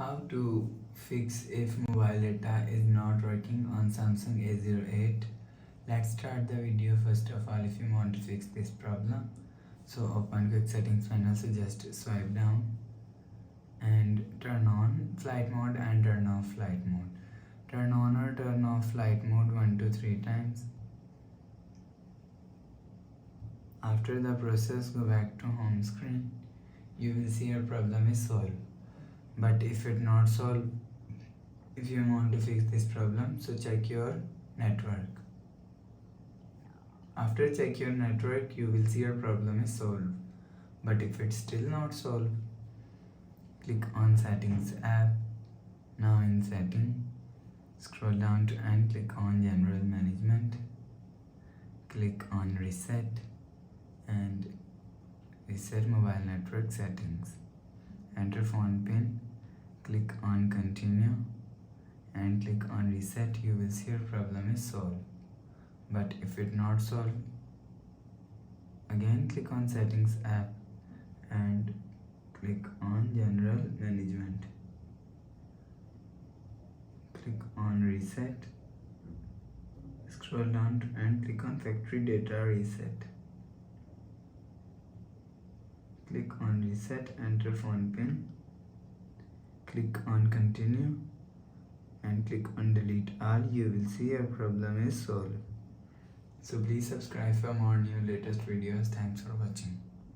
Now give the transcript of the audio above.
How to fix if mobile data is not working on Samsung A08. Let's start the video. First of all, if you want to fix this problem, so open quick settings panel, so just swipe down and turn on flight mode and turn off flight mode. Turn on or turn off flight mode 1 to 3 times. After the process, go back to home screen. You will see your problem is solved. But if it not solved, if you want to fix this problem, so check your network. After check your network, you will see your problem is solved. But if it's still not solved, click on settings app. Now in setting, scroll down to and click on general management. Click on reset and reset mobile network settings. Enter phone pin, click on continue and click on reset. You will see your problem is solved. But if it not solved, again click on settings app and click on general management. Click on reset, scroll down and click on factory data reset. Click on reset, enter phone pin, click on continue and click on delete all. You will see your problem is solved. So please subscribe for more new latest videos. Thanks for watching.